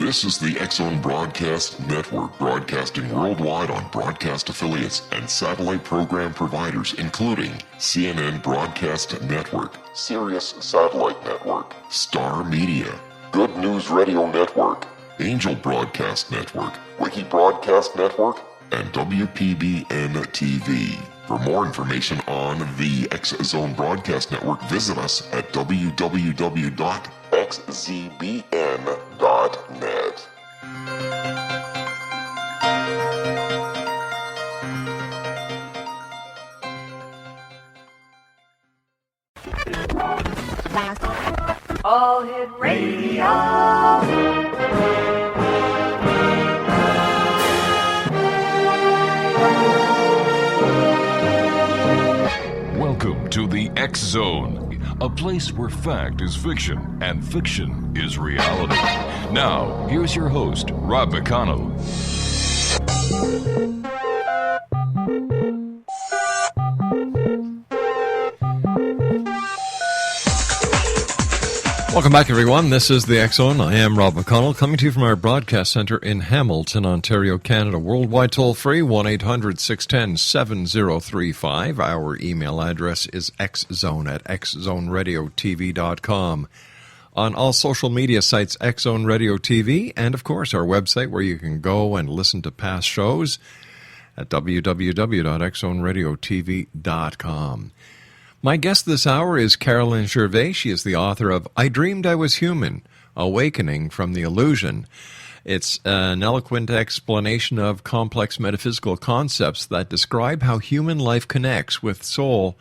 This is the X-Zone Broadcast Network, broadcasting worldwide on broadcast affiliates and satellite program providers, including CNN Broadcast Network, Sirius Satellite Network, Star Media, Good News Radio Network, Angel Broadcast Network, Wiki Broadcast Network, and WPBN TV. For more information on the X-Zone Broadcast Network, visit us at www.xzbn.net. All Hit Radio. Welcome to the X-Zone, a place where fact is fiction and fiction is reality. Now, here's your host, Rob McConnell. Welcome back, everyone. This is the X-Zone. I am Rob McConnell, coming to you from our broadcast center in Hamilton, Ontario, Canada. Worldwide toll-free, 1-800-610-7035. Our email address is xzone@xzoneradiotv.com. On all social media sites, X-Zone Radio TV, and, of course, our website where you can go and listen to past shows at www.xzoneradiotv.com. My guest this hour is Carolyn Gervais. She is the author of I Dreamed I Was Human, Awakening from the Illusion. It's an eloquent explanation of complex metaphysical concepts that describe how human life connects with soul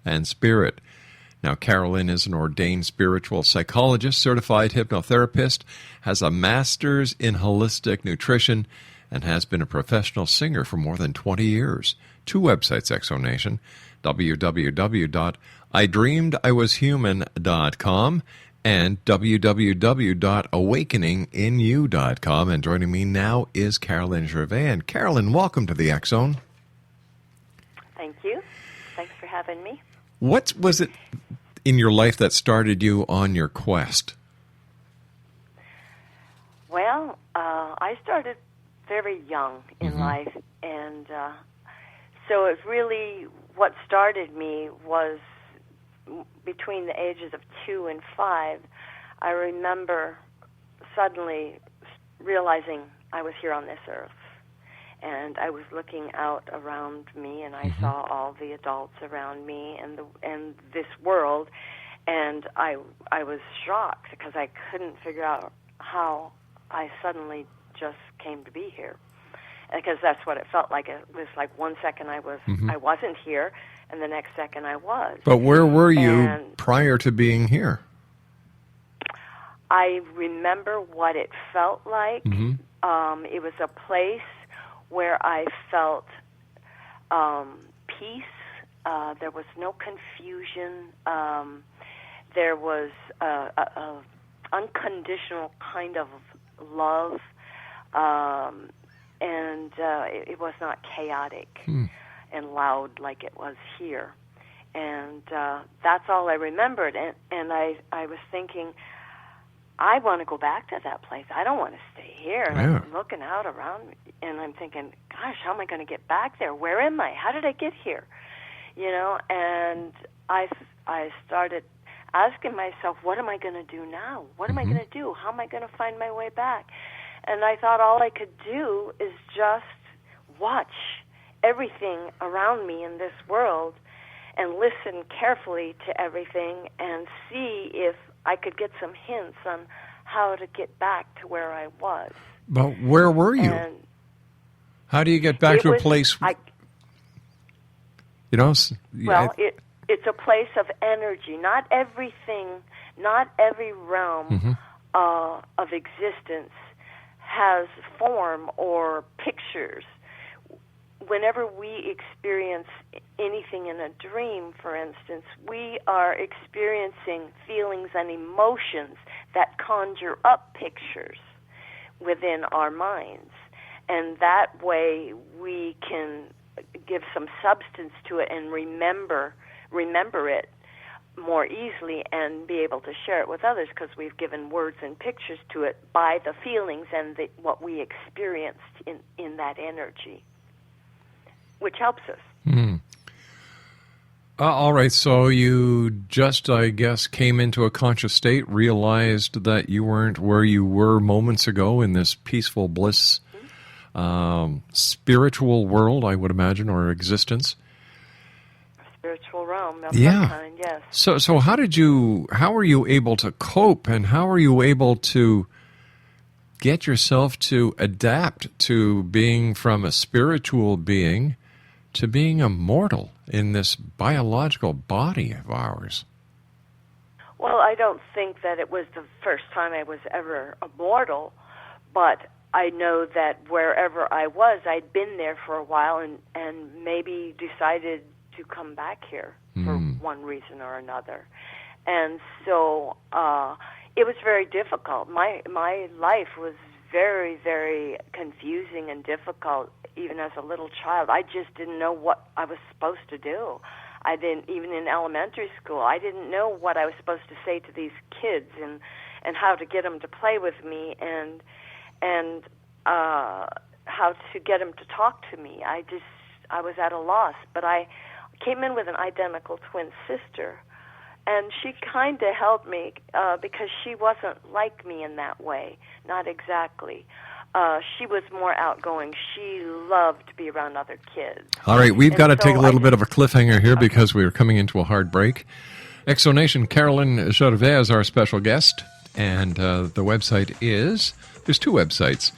and spirit. Now, Carolyn is an ordained spiritual psychologist, certified hypnotherapist, has a master's in holistic nutrition, and has been a professional singer for more than 20 years. Two websites, Exonation, www.idreamediwashuman.com and www.awakeninginyou.com. And joining me now is Carolyn Gervais. And Carolyn, welcome to the X-Zone. Thank you. Thanks for having me. What was it in your life that started you on your quest? Well, I started very young in life, and so it really, what started me was between the ages of 2 and 5. I remember suddenly realizing I was here on this earth, and I was looking out around me, and I saw all the adults around me and this world, and I was shocked because I couldn't figure out how I suddenly just came to be here. Because that's what it felt like. It was like 1 second I wasn't here, and the next second I was. But where were you prior to being here? I remember what it felt like. It was a place where I felt peace. There was no confusion. There was a unconditional kind of love. And it was not chaotic and loud like it was here. And that's all I remembered. And I was thinking, I want to go back to that place. I don't want to stay here. And I'm looking out around me, and I'm thinking, gosh, how am I going to get back there? Where am I? How did I get here? You know, and I started asking myself, what am I going to do now? What am I going to do? How am I going to find my way back? And I thought all I could do is just watch everything around me in this world and listen carefully to everything and see if I could get some hints on how to get back to where I was. But where were you? And how do you get back to a place? It's a place of energy. Not everything, not every realm of existence has form or pictures. Whenever we experience anything in a dream, for instance, we are experiencing feelings and emotions that conjure up pictures within our minds. And that way we can give some substance to it and remember it more easily and be able to share it with others because we've given words and pictures to it by the feelings and what we experienced in that energy, which helps us. All right, so you just, I guess, came into a conscious state, realized that you weren't where you were moments ago in this peaceful bliss, spiritual world, I would imagine, or existence. Spiritual realm of Yeah. some kind, yes. So how were you able to cope, and how were you able to get yourself to adapt to being from a spiritual being to being a mortal in this biological body of ours? Well, I don't think that it was the first time I was ever a mortal, but I know that wherever I was, I'd been there for a while and maybe decided to come back here for one reason or another. And so it was very difficult. My life was very, very confusing and difficult, even as a little child. I just didn't know what I was supposed to do. I didn't, even in elementary school, I didn't know what I was supposed to say to these kids and how to get them to play with me and how to get them to talk to me. I was at a loss. But I came in with an identical twin sister, and she kind of helped me because she wasn't like me in that way, not exactly. She was more outgoing. She loved to be around other kids. All right, we've got to take a little bit of a cliffhanger here Okay. because we are coming into a hard break. Exonation, Carolyn Gervais is our special guest, and the website is, there's two websites,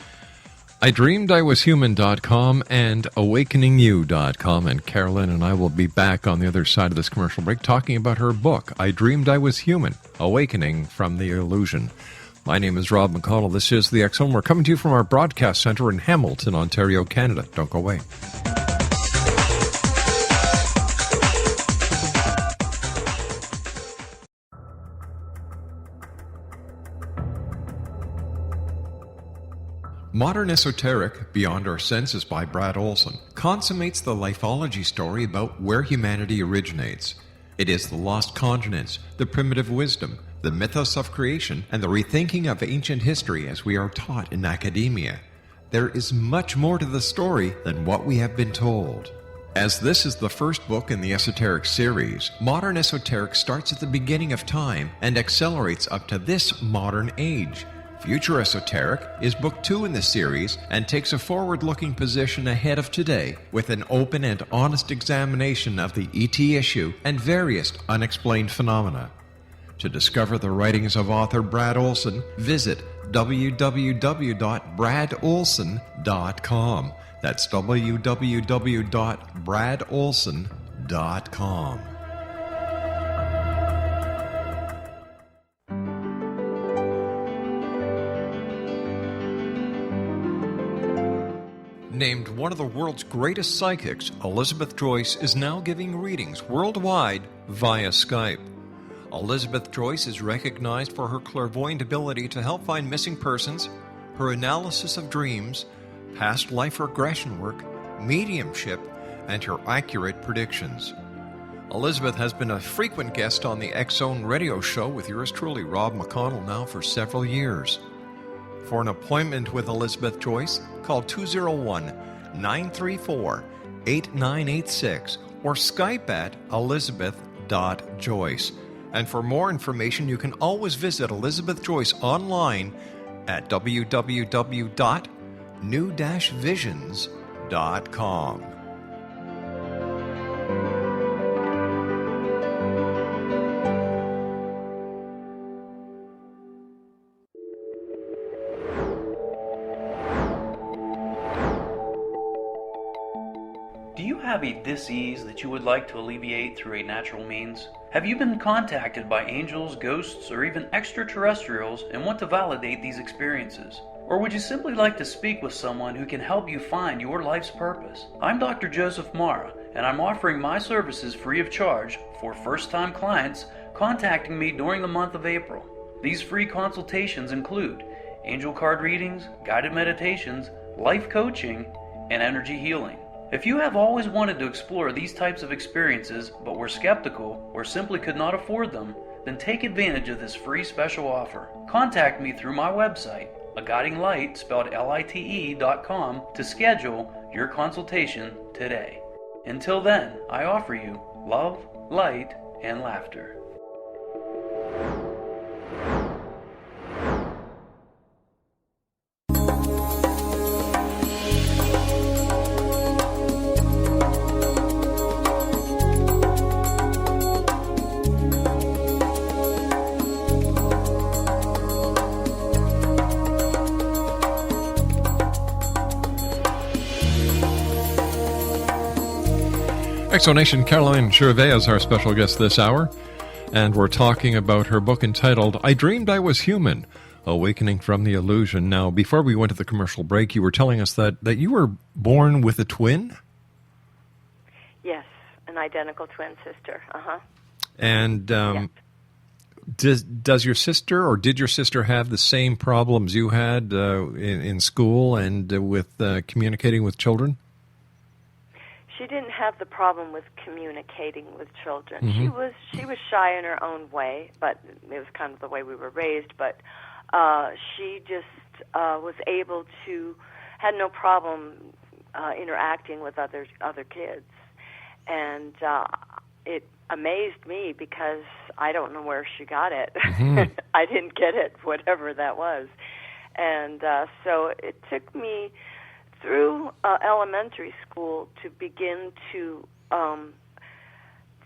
idreamedIwashuman.com and awakeningyou.com, and Carolyn and I will be back on the other side of this commercial break talking about her book, I Dreamed I Was Human, Awakening from the Illusion. My name is Rob McConnell. This is The X Zone. We're coming to you from our broadcast center in Hamilton, Ontario, Canada. Don't go away. Modern Esoteric, Beyond Our Senses by Brad Olson, consummates the lifology story about where humanity originates. It is the lost continents, the primitive wisdom, the mythos of creation, and the rethinking of ancient history as we are taught in academia. There is much more to the story than what we have been told. As this is the first book in the Esoteric series, Modern Esoteric starts at the beginning of time and accelerates up to this modern age. Future Esoteric is book 2 in the series and takes a forward-looking position ahead of today with an open and honest examination of the ET issue and various unexplained phenomena. To discover the writings of author Brad Olson, visit www.bradolson.com. That's www.bradolson.com. Named one of the world's greatest psychics, Elizabeth Joyce is now giving readings worldwide via Skype. Elizabeth Joyce is recognized for her clairvoyant ability to help find missing persons, her analysis of dreams, past life regression work, mediumship, and her accurate predictions. Elizabeth has been a frequent guest on the X Zone radio show with yours truly, Rob McConnell, now for several years. For an appointment with Elizabeth Joyce, call 201-934-8986 or Skype at elizabeth.joyce. And for more information, you can always visit Elizabeth Joyce online at www.new-visions.com. Do you have a dis-ease that you would like to alleviate through a natural means? Have you been contacted by angels, ghosts, or even extraterrestrials and want to validate these experiences? Or would you simply like to speak with someone who can help you find your life's purpose? I'm Dr. Joseph Mara, and I'm offering my services free of charge for first-time clients contacting me during the month of April. These free consultations include angel card readings, guided meditations, life coaching, and energy healing. If you have always wanted to explore these types of experiences but were skeptical or simply could not afford them, then take advantage of this free special offer. Contact me through my website, aguidinglight, spelled LITE.com, to schedule your consultation today. Until then, I offer you love, light, and laughter. Exonation Carolyn Gervais is our special guest this hour, and we're talking about her book entitled I Dreamed I Was Human, Awakening from the Illusion. Now, before we went to the commercial break, you were telling us that you were born with a twin? Yes, an identical twin sister. And Yes. does your sister, or did your sister have the same problems you had in school and with communicating with children? She didn't have the problem with communicating with children. Mm-hmm. She was shy in her own way, but it was kind of the way we were raised. But she just was able to, had no problem interacting with other kids, and it amazed me because I don't know where she got it. Mm-hmm. I didn't get it, whatever that was, and so it took me through elementary school to begin to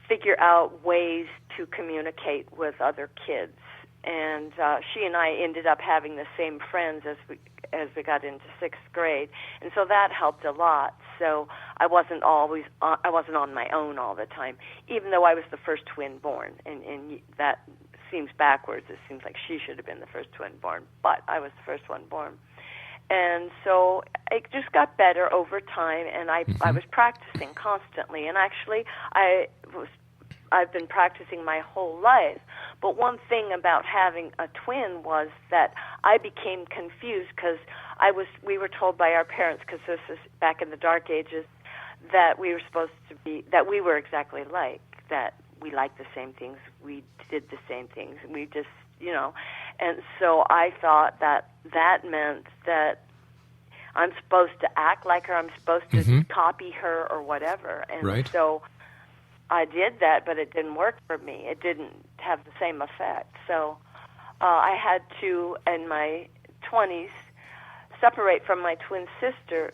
figure out ways to communicate with other kids. And she and I ended up having the same friends as we got into 6th grade, and so that helped a lot. So I wasn't on my own all the time, even though I was the first twin born, and that seems backwards. It seems like she should have been the first twin born, but I was the first one born. And so it just got better over time, and I was practicing constantly. And actually, I've been practicing my whole life. But one thing about having a twin was that I became confused because we were told by our parents, because this is back in the dark ages, that we were exactly alike, that we liked the same things, we did the same things, we just, and so I thought that meant that I'm supposed to act like her, I'm supposed to copy her or whatever. And right. So I did that, but it didn't work for me. It didn't have the same effect. So I had to, in my 20s, separate from my twin sister,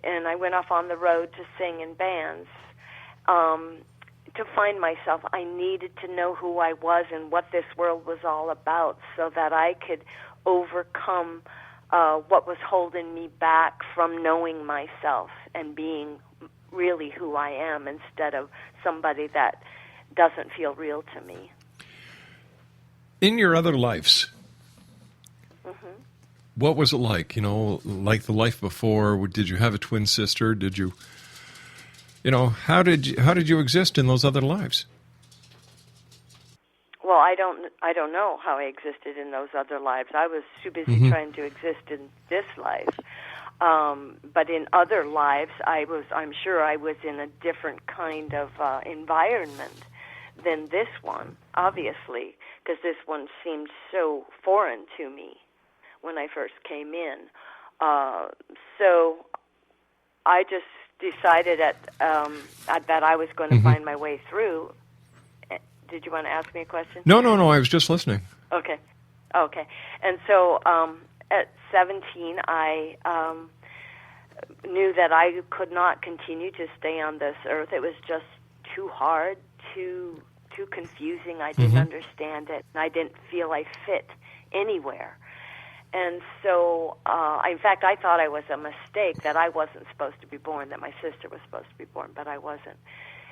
and I went off on the road to sing in bands. To find myself, I needed to know who I was and what this world was all about so that I could overcome what was holding me back from knowing myself and being really who I am instead of somebody that doesn't feel real to me. In your other lives, what was it like? Like the life before? Did you have a twin sister? Did you... how did you exist in those other lives? Well, I don't know how I existed in those other lives. I was too busy trying to exist in this life. But in other lives, I'm sure I was in a different kind of environment than this one, obviously, because this one seemed so foreign to me when I first came in. So I just decided that I was going to find my way through. Did you want to ask me a question? No, I was just listening. Okay. And so at 17, I knew that I could not continue to stay on this earth. It was just too hard, too confusing. I didn't understand it, and I didn't feel I fit anywhere. And so, in fact, I thought I was a mistake, that I wasn't supposed to be born, that my sister was supposed to be born, but I wasn't.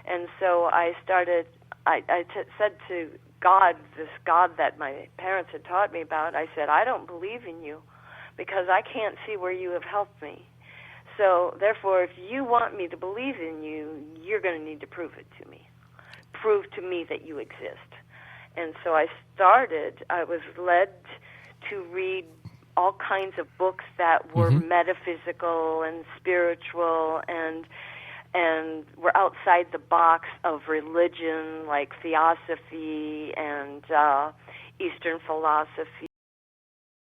And so I said to God, this God that my parents had taught me about, I said, I don't believe in you because I can't see where you have helped me. So, therefore, if you want me to believe in you, you're going to need to prove it to me. Prove to me that you exist. And so I was led to read all kinds of books that were metaphysical and spiritual, and and we're outside the box of religion, like theosophy and Eastern philosophy